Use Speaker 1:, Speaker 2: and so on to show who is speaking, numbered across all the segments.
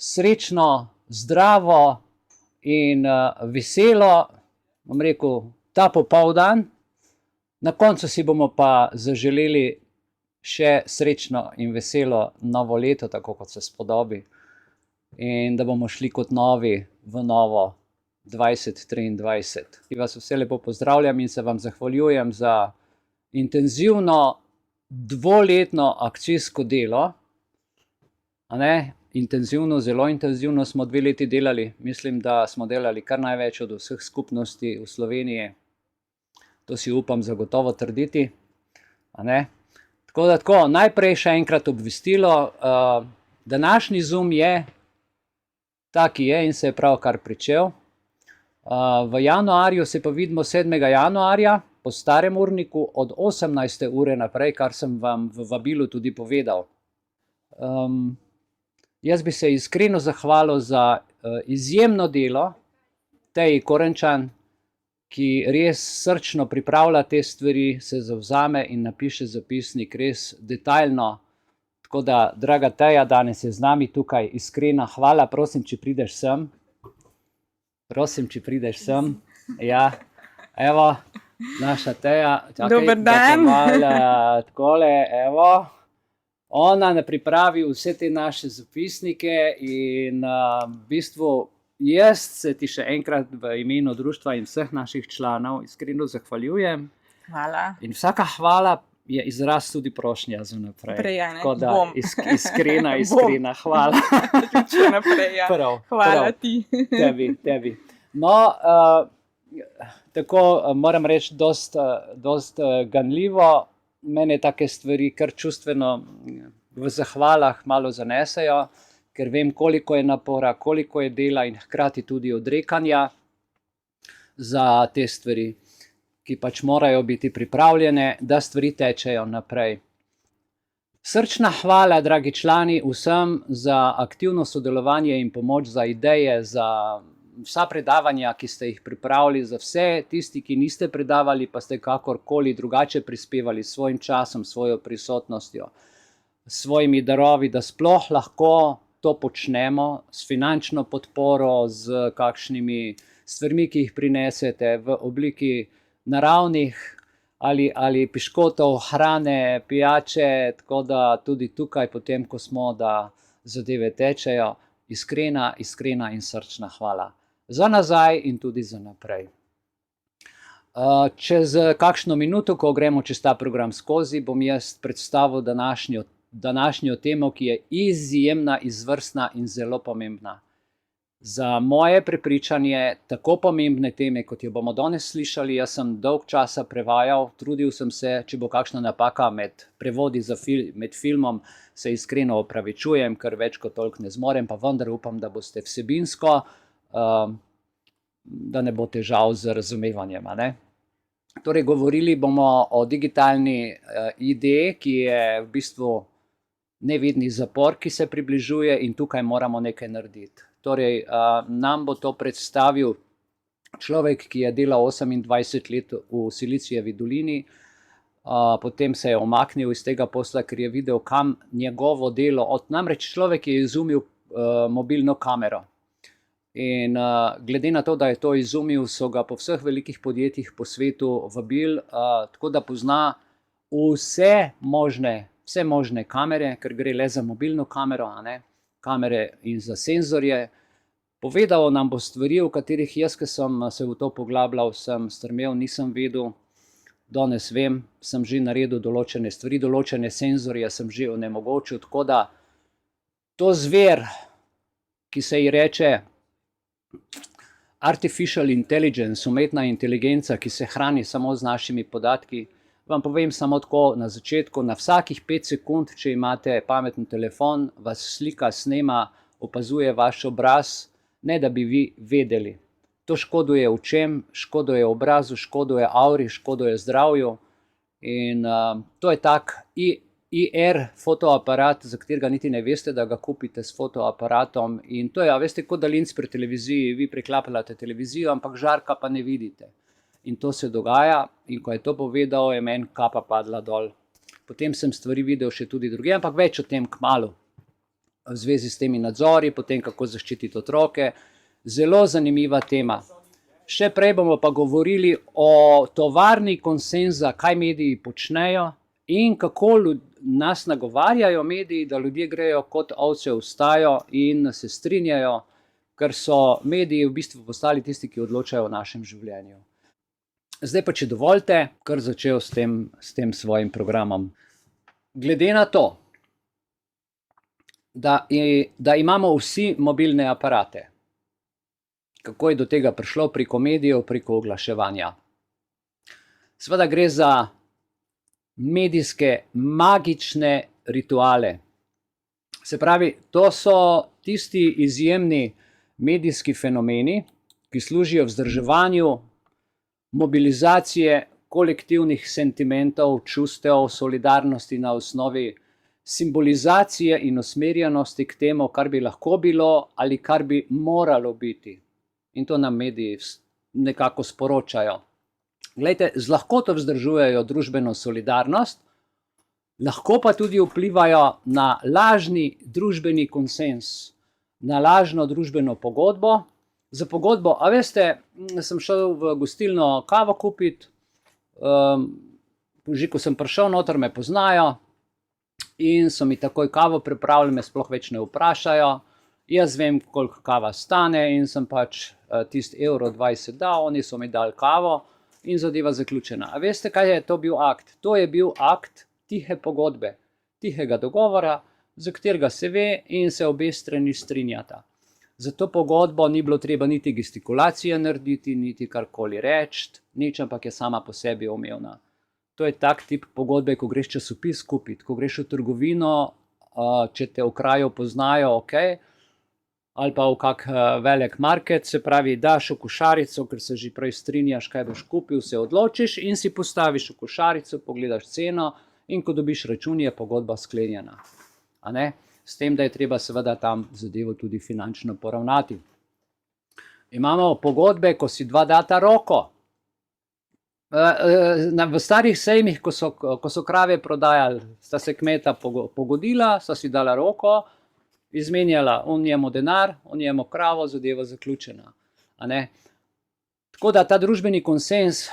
Speaker 1: srečno, zdravo in veselo, bom rekel, ta popoldan. Na koncu si bomo pa zaželeli še srečno in veselo novo leto, tako kot se spodobi. In da bomo šli kot novi v novo 2023. Vas vse lepo pozdravljam in se vam zahvaljujem za intenzivno dvoletno akcijsko delo. Intenzivno, zelo intenzivno smo 2 leti delali. Mislim, da smo delali kar največ od vseh skupnosti v Sloveniji. To si upam zagotovo trditi. Tako, najprej še enkrat obvestilo. Današnji Zoom je tak, je in se je pravkar pričel. V januarju se pa vidimo 7. januarja po starem urniku od 18. ure naprej, kar sem vam v vabilu tudi povedal. Jaz bi se iskreno zahvalil za izjemno delo Teji Korenčan, ki res srčno pripravlja te stvari, se zavzame in napiše zapisnik res detaljno. Tako da, draga Teja, danes je z nami tukaj, iskrena hvala, prosim, če prideš sem. Prosim, če prideš sem. Ja, evo, naša Teja.
Speaker 2: Dober dan.
Speaker 1: Takole, evo. Ona ne pripravi vse te naše zapisnike in v bistvu jaz se ti še enkrat v imenu društva in vseh naših članov iskreno zahvaljujem.
Speaker 2: Hvala.
Speaker 1: In vsaka hvala je izraz tudi prošnja za naprej. Tako da iskrena hvala.
Speaker 2: Še naprej, ja. Hvala ti.
Speaker 1: Tebi. No, tako moram reči, dost ganljivo. Mene take stvari kar čustveno v zahvalah malo zanesejo, ker vem, koliko je napora, koliko je dela in hkrati tudi odrekanja za te stvari, ki pač morajo biti pripravljene, da stvari tečejo naprej. Srčna hvala, dragi člani, vsem za aktivno sodelovanje in pomoč, za ideje, za vsa predavanja, ki ste jih pripravili, za vse tisti, ki niste predavali, pa ste kakorkoli drugače prispevali s svojim časom, svojo prisotnostjo, svojimi darovi, da sploh lahko to počnemo s finančno podporo, z kakšnimi stvarmi, ki jih prinesete v obliki naravnih ali piškotov, hrane, pijače, tako da tudi tukaj potem, ko smo, da zadeve tečejo, iskrena in srčna hvala. Za nazaj in tudi za naprej. Čez kakšno minuto, ko gremo čez ta program skozi, bom jaz predstavil današnjo temo, ki je izjemna, izvrstna in zelo pomembna. Za moje prepričanje tako pomembne teme, kot jo bomo danes slišali, jaz sem dolg časa prevajal, trudil sem se, če bo kakšna napaka med prevodi med filmom, se iskreno opravičujem, ker več kot toliko ne zmorem, pa vendar upam, da boste vsebinsko, da ne bo težav z razumevanjem. Torej, govorili bomo o digitalni ideji, ki je v bistvu nevidni zapor, ki se približuje in tukaj moramo nekaj narediti. Torej, nam bo to predstavil človek, ki je delal 28 let v Silicijevi dolini, potem se je umaknil iz tega posla, ker je videl, kam njegovo delo, namreč človek je izumil mobilno kamero. In glede na to, da je to izumil, so ga po vseh velikih podjetjih po svetu vabili, tako da pozna vse možne kamere, ker gre le za mobilno kamero, kamere in za senzorje. Povedal nam bo stvari, v katerih jaz, ki sem se v to poglabljal, sem strmel, nisem vedel, danes vem, sem že naredil določene stvari, določene senzorje sem že onemogočil, tako da to zver, ki se ji reče artificial intelligence, umetna inteligenca, ki se hrani samo z našimi podatki, vam povem samo tako na začetku, na vsakih 5 sekund, če imate pameten telefon, vas slika, snema, opazuje vaš obraz, ne da bi vi vedeli. To škoduje očem, škoduje obrazu, škoduje auri, škoduje zdravju in to je tak IR fotoaparat, za katerega niti ne veste, da ga kupite s fotoaparatom in to je, veste, kot daljinc pri televiziji, vi preklapljate televizijo, ampak žarka pa ne vidite. In to se dogaja in ko je to povedal, je meni kapa padla dol. Potem sem stvari videl še tudi druge, ampak več o tem kmalu. v zvezi s temi nadzori, potem kako zaščititi otroke. Zelo zanimiva tema. Še prej bomo pa govorili o tovarni konsenza, kaj mediji počnejo in kako nas nagovarjajo mediji, da ljudje grejo kot ovce v stajo in se strinjajo, ker so mediji v bistvu postali tisti, ki odločajo o našem življenju. Zdaj pa, če dovolite, kar začel s tem svojim programom. Glede na to, da imamo vsi mobilne aparate, kako je do tega prišlo preko medijev, preko oglaševanja. Seveda gre za medijske magične rituale. Se pravi, to so tisti izjemni medijski fenomeni, ki služijo vzdrževanju mobilizacije kolektivnih sentimentov, čustev, solidarnosti na osnovi simbolizacije in usmerjenosti k temu, kar bi lahko bilo ali kar bi moralo biti. In to nam mediji nekako sporočajo. Glejte, z lahkoto vzdržujejo družbeno solidarnost, lahko pa tudi vplivajo na lažni družbeni konsens, na lažno družbeno pogodbo. Za pogodbo, a veste, sem šel v gostilno kavo kupiti, ko sem prišel noter, me poznajo in so mi takoj kavo pripravili, me sploh več ne vprašajo. Jaz vem, koliko kava stane in sem pač tisti €20 dal, oni so mi dali kavo in zadeva zaključena. A veste, kaj je to bil akt? To je bil akt tihe pogodbe, tihega dogovora, za katerega se ve in se obe strani strinjata. Za to pogodbo ni bilo treba niti gestikulacije narediti, niti karkoli reči, nič, ampak je sama po sebi umevna. To je tak tip pogodbe, ko greš časopis kupiti, ko greš v trgovino, če te v kraju poznajo, ok, ali pa v kak velik market, se pravi, daš v košarico, ker se že prej strinjaš, kaj boš kupil, se odločiš in si postaviš v košarico, pogledaš ceno in ko dobiš račun, je pogodba sklenjena. A ne? S tem, da je treba seveda tam zadevo tudi finančno poravnati. Imamo pogodbe, ko si dva data roko. V starih sejmih, ko so krave prodajali, sta se kmeta pogodila, sta si dala roko, izmenjala on njemu denar, on njemu kravo, zadeva zaključena. A ne? Tako da ta družbeni konsens,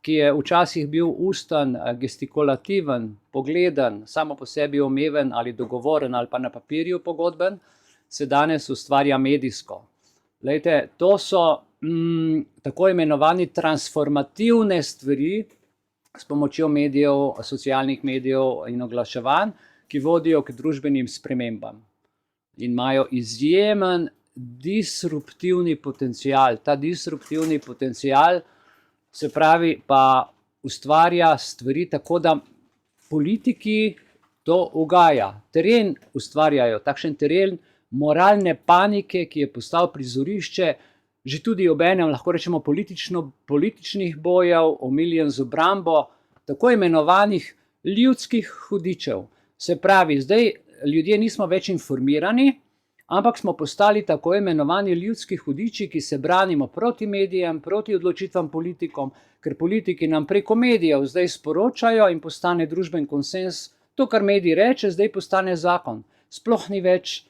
Speaker 1: ki je včasih bil usten, gestikulativen, pogleden, samo po sebi omeven ali dogovoren ali pa na papirju pogodben, se danes ustvarja medijsko. Glejte, to so tako imenovani transformativne stvari s pomočjo medijev, socialnih medijev in oglaševanj, ki vodijo k družbenim spremembam. In imajo izjemen disruptivni potencial. Ta disruptivni potencial se pravi pa ustvarja stvari tako, da politiki to ugaja. Teren ustvarjajo, takšen teren moralne panike, ki je postal prizorišče že tudi ob enem, lahko rečemo, političnih bojev, omiljen z obrambo tako imenovanih ljudskih hudičev. Se pravi, zdaj ljudje nismo več informirani, ampak smo postali tako imenovani ljudski hudiči, ki se branimo proti medijem, proti odločitvam politikom, ker politiki nam preko medijev zdaj sporočajo in postane družben konsens. To, kar medij reče, zdaj postane zakon. Sploh ni več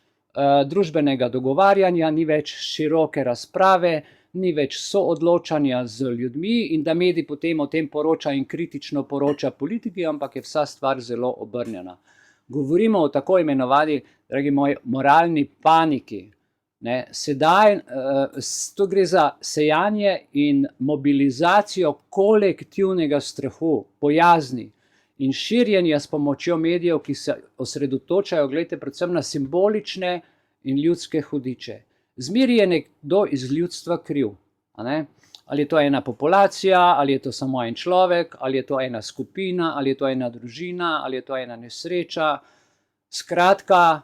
Speaker 1: družbenega dogovarjanja, ni več široke razprave, ni več soodločanja z ljudmi in da medij potem o tem poroča in kritično poroča politiki, ampak je vsa stvar zelo obrnjena. Govorimo o tako imenovani, dragi moji, moralni paniki. Sedaj, to gre za sejanje in mobilizacijo kolektivnega strahu, bojazni in širjenja s pomočjo medijev, ki se osredotočajo, gledajte, predvsem na simbolične in ljudske hudiče. Zmeraj je nekdo iz ljudstva kriv. Ali je to ena populacija, ali je to samo en človek, ali je to ena skupina, ali je to ena družina, ali je to ena nesreča. Skratka,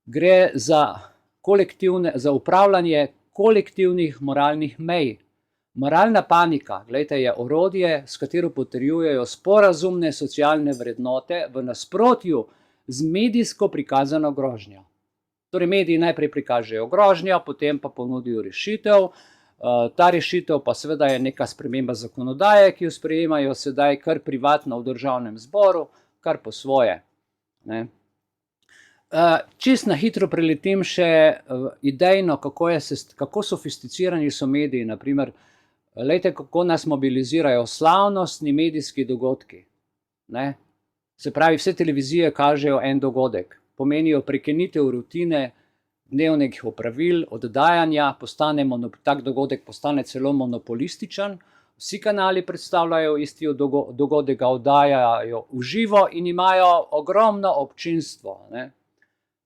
Speaker 1: gre za upravljanje kolektivnih moralnih mej. Moralna panika, gledajte, je orodje, s katero potrjujejo sporazumne socialne vrednote v nasprotju z medijsko prikazano grožnjo. Torej, mediji najprej prikažejo grožnjo, potem pa ponudijo rešitev. Ta rešitev pa seveda je neka sprememba zakonodaje, ki jo sprejemajo sedaj kar privatno v državnem zboru, kar po svoje. Čist na hitro preletim še idejno, kako sofisticirani so mediji. Naprimer, lejte, kako nas mobilizirajo slavnostni medijski dogodki. Ne? Se pravi, vse televizije kažejo en dogodek, pomenijo prekinitev rutine, dnevnih opravil, oddajanja, tak dogodek postane celo monopolističen. Vsi kanali predstavljajo isti dogodek, ga oddajajo v živo in imajo ogromno občinstvo. Ne?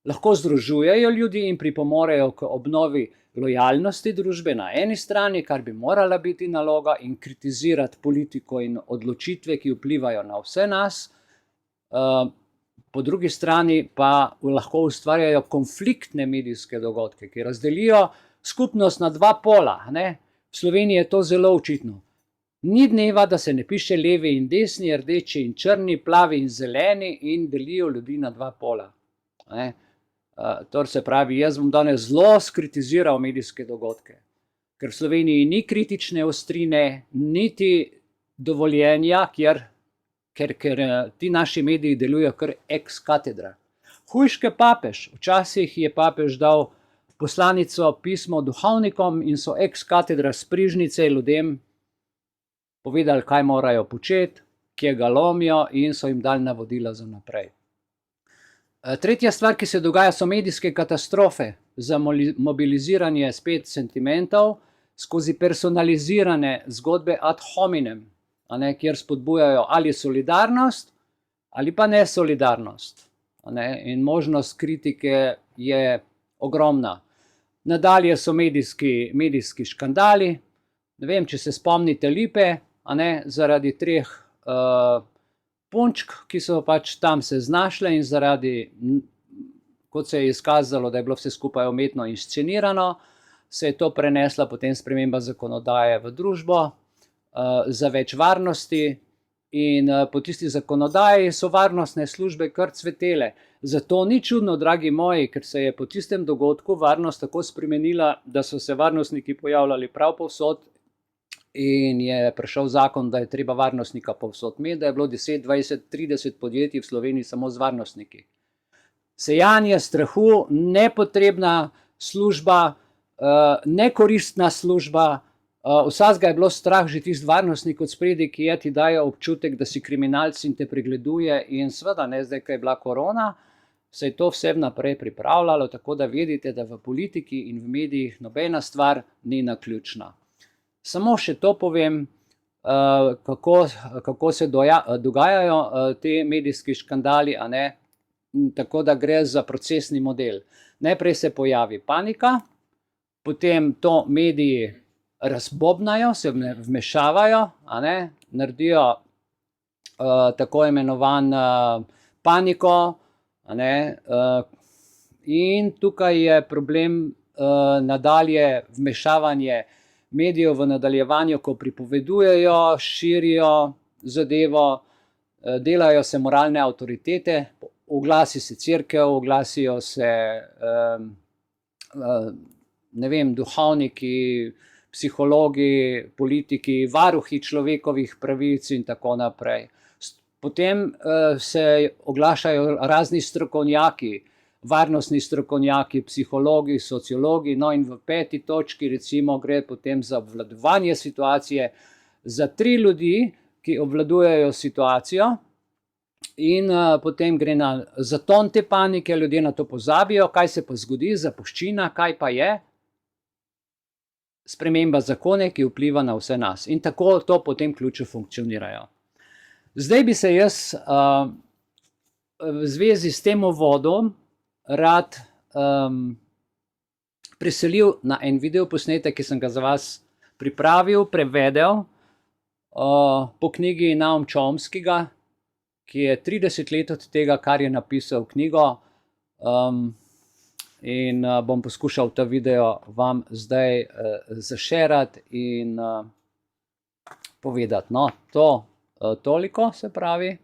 Speaker 1: Lahko združujejo ljudi in pripomorejo k obnovi lojalnosti družbe na eni strani, kar bi morala biti naloga, in kritizirati politiko in odločitve, ki vplivajo na vse nas. Po drugi strani pa lahko ustvarjajo konfliktne medijske dogodke, ki razdelijo skupnost na dva pola. Ne? V Sloveniji je to zelo očitno. Ni dneva, da se ne piše levi in desni, rdeči in črni, plavi in zeleni in delijo ljudi na dva pola. Ne? Torej se pravi, jaz bom danes zelo skritiziral medijske dogodke, ker v Sloveniji ni kritične ostrine, niti dovoljenja, ker ti naši mediji delujejo kar ex katedra. Hujške papež, včasih je papež dal poslanico, pismo duhovnikom in so ex katedra sprižnice ljudem povedali, kaj morajo početi, kje ga lomijo, in so jim dali navodila za naprej. Tretja stvar, ki se dogaja, so medijske katastrofe za mobiliziranje spet sentimentov skozi personalizirane zgodbe ad hominem, kjer spodbujajo ali solidarnost ali pa nesolidarnost. In možnost kritike je ogromna. Nadalje so medijski škandali. Ne vem, če se spomnite Lipe, zaradi 3 punčk, ki so pač tam se znašle in zaradi, kot se je izkazalo, da je bilo vse skupaj umetno inscenirano, se je to prenesla potem sprememba zakonodaje v družbo za več varnosti, in po tisti zakonodaji so varnostne službe kar cvetele. Zato ni čudno, dragi moji, ker se je po tistem dogodku varnost tako spremenila, da so se varnostniki pojavljali prav povsod, in je prišel zakon, da je treba varnostnika povsod imeti, da je bilo 10, 20, 30 podjetij v Sloveniji samo z varnostniki. Sejanje strahu, nepotrebna služba, nekoristna služba, vsakega je bilo strah, že tisti varnostnik od spredi, ki ti daje občutek, da si kriminalc in te pregleduje, in seveda ne, zdaj, ko je bila korona, se je to vse naprej pripravljalo, tako da vedite, da v politiki in v medijih nobena stvar ni naključna. Samo še to povem, kako se dogajajo te medijski škandali, tako da gre za procesni model. Najprej se pojavi panika, potem to mediji razbobnajo, se vmešavajo, naredijo tako imenovan paniko, in tukaj je problem nadalje vmešavanje medijev v nadaljevanju, ko pripovedujejo, širijo zadevo, delajo se moralne avtoritete, oglasi se cerkev, oglasijo se duhovniki, psihologi, politiki, varuhi človekovih pravic in tako naprej. Potem se oglašajo razni strokovnjaki, varnostni strokovnjaki, psihologi, sociologi, in v 5. točki recimo gre potem za obvladovanje situacije, za 3 ljudi, ki obvladujejo situacijo, in potem gre na zaton te panike, ljudje na to pozabijo, kaj se pa zgodi, zapuščina, kaj pa je? Sprememba zakone, ki vpliva na vse nas. In tako to potem ključe funkcionirajo. Zdaj bi se jaz v zvezi s tem uvodom rad preselil na en videoposnetek, ki sem ga za vas pripravil, prevedel po knjigi Naum Chomskyja, ki je 30 let od tega, kar je napisal knjigo, in bom poskušal ta video vam zdaj zašerati in povedati. No, toliko se pravi.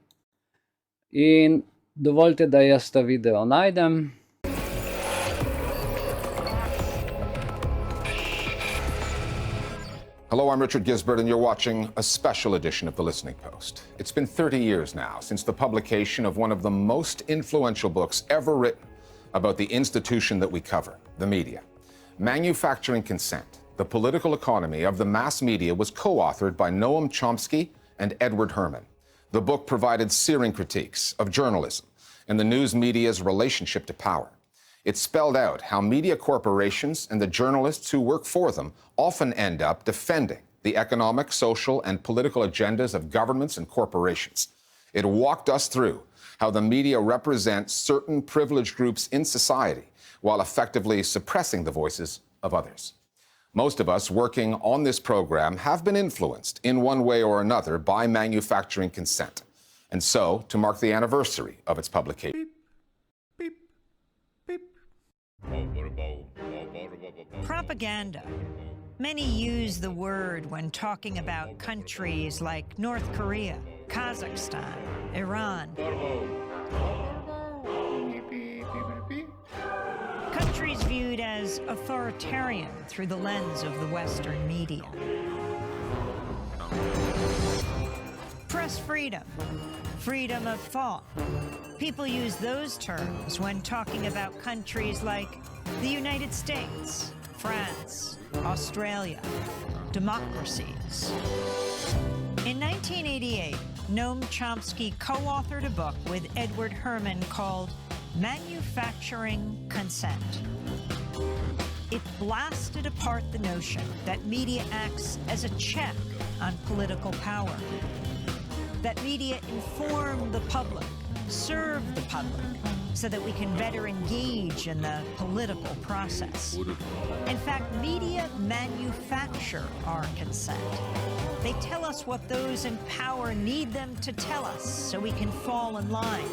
Speaker 1: In dovolite, da jaz ta video najdem.
Speaker 3: Hello, I'm Richard Gisbert, and you're watching a special edition of The Listening Post. It's been 30 years now since the publication of one of the most influential books ever written about the institution that we cover, the media. Manufacturing Consent, the political economy of the mass media, was co-authored by Noam Chomsky and Edward Herman. The book provided searing critiques of journalism and the news media's relationship to power. It spelled out how media corporations and the journalists who work for them often end up defending the economic, social, and political agendas of governments and corporations. It walked us through how the media represents certain privileged groups in society while effectively suppressing the voices of others. Most of us working on this program have been influenced in one way or another by Manufacturing Consent. And so, to mark the anniversary of its publication,
Speaker 4: propaganda. Many use the word when talking about countries like North Korea, Kazakhstan, Iran. Countries viewed as authoritarian through the lens of the Western media. Press freedom, freedom of thought. People use those terms when talking about countries like the United States, France, Australia, democracies. In 1988, Noam Chomsky co-authored a book with Edward Herman called Manufacturing Consent. It blasted apart the notion that media acts as a check on political power, that media inform the public, serve the public, so that we can better engage in the political process. In fact, media manufacture our consent. They tell us what those in power need them to tell us so we can fall in line.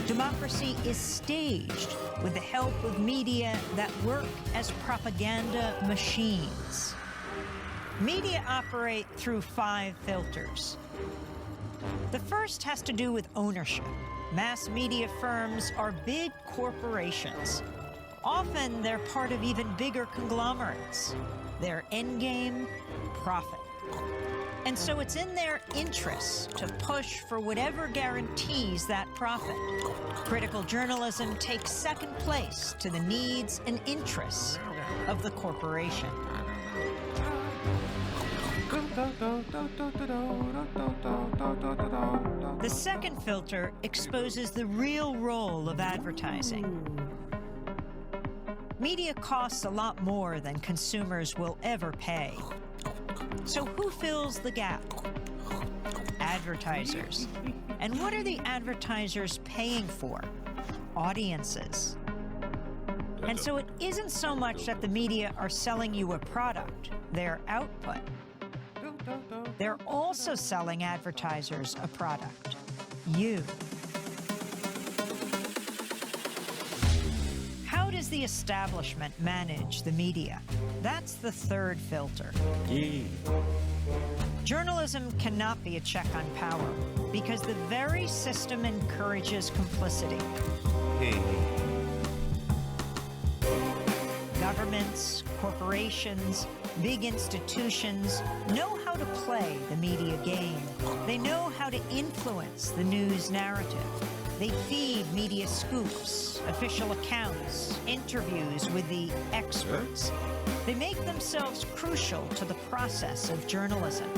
Speaker 4: Democracy is staged with the help of media that work as propaganda machines. Media operate through 5 filters. The first has to do with ownership. Mass media firms are big corporations. Often they're part of even bigger conglomerates. Their end game, profit. And so it's in their interests to push for whatever guarantees that profit. Critical journalism takes second place to the needs and interests of the corporation. The second filter exposes the real role of advertising. Media costs a lot more than consumers will ever pay. So who fills the gap? Advertisers. And what are the advertisers paying for? Audiences. And so it isn't so much that the media are selling you a product, their output. They're also selling advertisers a product, you. How does the establishment manage the media? That's the third filter. Journalism cannot be a check on power because the very system encourages complicity. Governments, corporations, big institutions know how to play the media game. They know how to influence the news narrative. They feed media scoops, official accounts, interviews with the experts. They make themselves crucial to the process of journalism.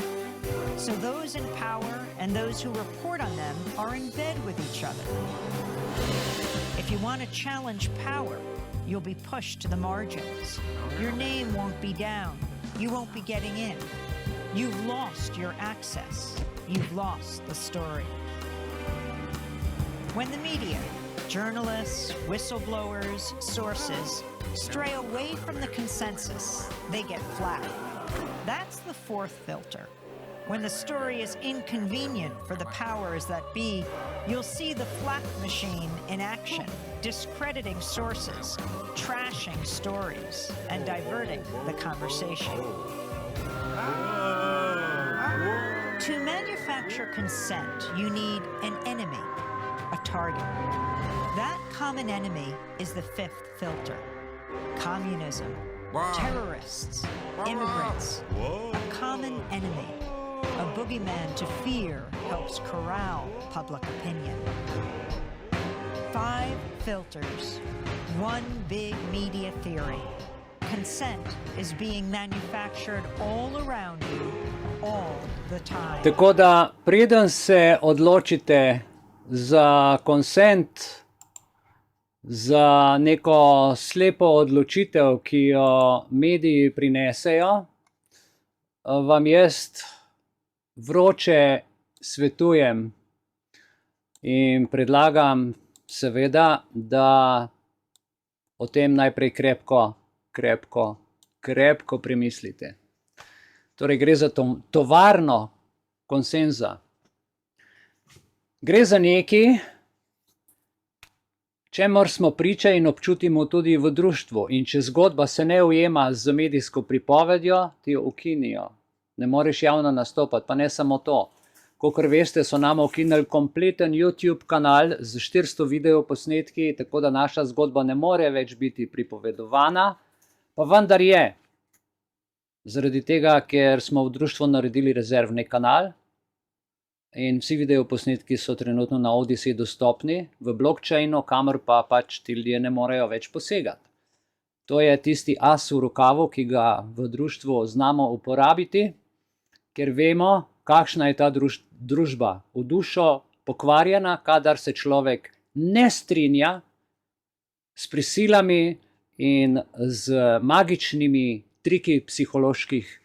Speaker 4: So those in power and those who report on them are in bed with each other. If you want to challenge power, you'll be pushed to the margins. Your name won't be down. You won't be getting in. You've lost your access. You've lost the story. When the media, journalists, whistleblowers, sources, stray away from the consensus, they get flat. That's the fourth filter. When the story is inconvenient for the powers that be, you'll see the flak machine in action, discrediting sources, trashing stories, and diverting the conversation. To manufacture consent, you need an enemy, a target. That common enemy is the fifth filter. Communism, terrorists, immigrants, a common enemy. a boogeyman to fear helps corral public opinion. 5 filters, one big media theory. Consent is being manufactured all around you, all the time.
Speaker 1: Tako da, preden se odločite za consent, za neko slepo odločitev, ki jo mediji prinesejo, vam jaz vroče svetujem in predlagam seveda, da o tem najprej krepko premislite. Torej gre za tovarno konsenza. Gre za nekaj, čemur smo priča in občutimo tudi v društvu. In če zgodba se ne ujema z medijsko pripovedjo, ti jo ukinijo. Ne moreš javno nastopati, pa ne samo to. Kakor veste, so nam ukinili kompleten YouTube kanal z 400 videoposnetki, tako da naša zgodba ne more več biti pripovedovana, pa vendar je. Zaradi tega, ker smo v društvu naredili rezervni kanal in vsi videoposnetki so trenutno na Odyssey dostopni v blockchainu, kamor pa pač ti ljudje ne morejo več posegati. To je tisti as v rokavu, ki ga v društvu znamo uporabiti, ker vemo, kakšna je ta družba v dušo pokvarjena, kadar se človek ne strinja s prisilami in z magičnimi triki psiholoških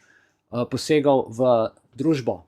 Speaker 1: posegov v družbo.